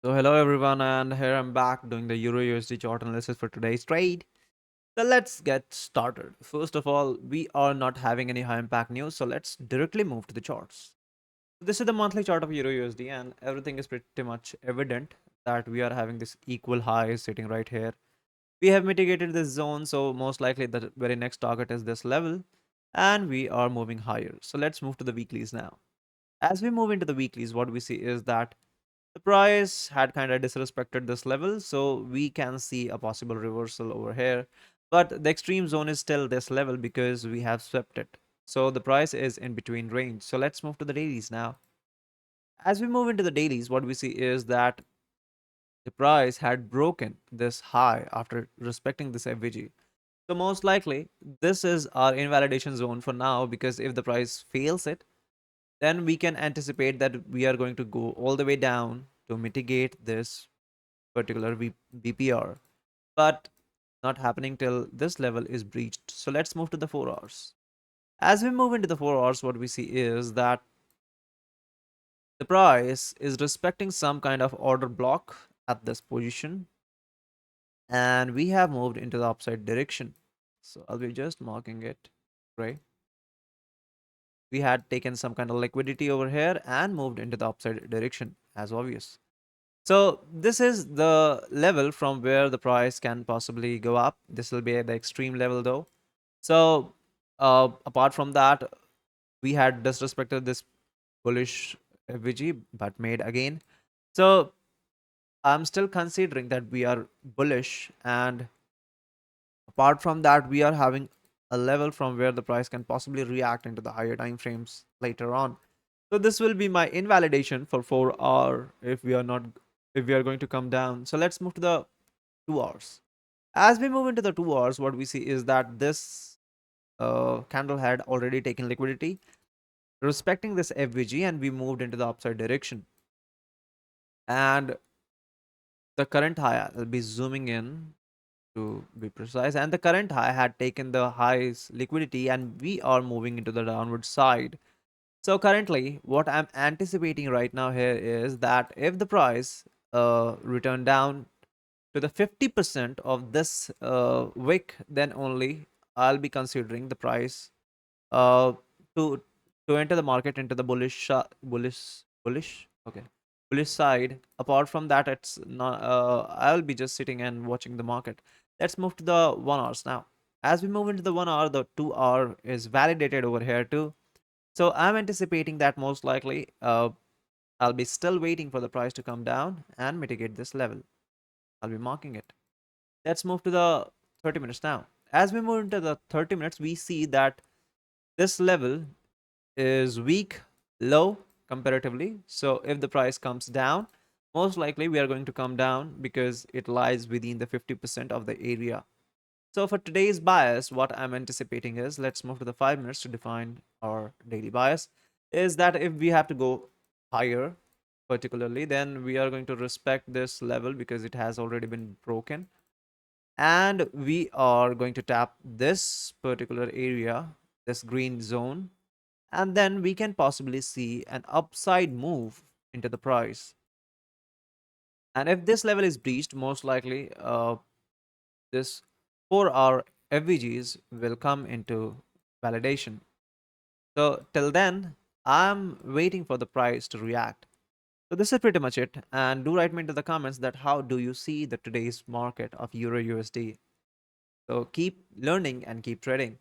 So hello everyone, and here I'm back doing the Euro USD chart analysis for today's trade. So let's get started. First of all, we are not having any high impact news, so let's directly move to the charts. This is the monthly chart of Euro USD, and everything is pretty much evident that we are having this equal high sitting right here. We have mitigated this zone, so most likely the very next target is this level, and we are moving higher. So let's move to the weeklies now. As we move into the weeklies, what we see is that the price had kind of disrespected this level, so we can see a possible reversal over here. But the extreme zone is still this level because we have swept it. So the price is in between range. So let's move to the dailies now. As we move into the dailies, what we see is that the price had broken this high after respecting this FVG. So most likely, this is our invalidation zone for now, because if the price fails it, then we can anticipate that we are going to go all the way down to mitigate this particular BPR, but not happening till this level is breached. So let's move to the 4 hours. As we move into the 4 hours, what we see is that the price is respecting some kind of order block at this position, and we have moved into the upside direction. So I'll be just marking it gray. We had taken some kind of liquidity over here and moved into the upside direction, as obvious. So this is the level from where the price can possibly go up. This will be at the extreme level though. So apart from that, we had disrespected this bullish FVG but made again. So I'm still considering that we are bullish, and apart from that, we are having a level from where the price can possibly react into the higher time frames later on. So this will be my invalidation for 4 hour if we are going to come down. So let's move to the 2 hours. As we move into the 2 hours, what we see is that this candle had already taken liquidity, respecting this FVG, and we moved into the upside direction. And the current high, I'll be zooming in to be precise, and the current high had taken the highest liquidity, and we are moving into the downward side. So currently, what I'm anticipating right now here is that if the price return down to the 50% of this wick, then only I'll be considering the price uh, to enter the market into the bullish side. Apart from that, it's not. I'll be just sitting and watching the market. Let's move to the 1 hours now. As we move into the 1 hour, the 2 hour is validated over here too. So I'm anticipating that most likely I'll be still waiting for the price to come down and mitigate this level. I'll be marking it. Let's move to the 30 minutes now. As we move into the 30 minutes, we see that this level is weak, low comparatively. So if the price comes down, most likely we are going to come down because it lies within the 50% of the area. So for today's bias, what I'm anticipating is, let's move to the 5 minutes to define our daily bias, is that if we have to go higher, particularly, then we are going to respect this level because it has already been broken. And we are going to tap this particular area, this green zone, and then we can possibly see an upside move into the price. And if this level is breached, most likely this 4 hour FVGs will come into validation. So till then, I'm waiting for the price to react. So this is pretty much it. And do write me into the comments that how do you see the today's market of Euro USD. So keep learning and keep trading.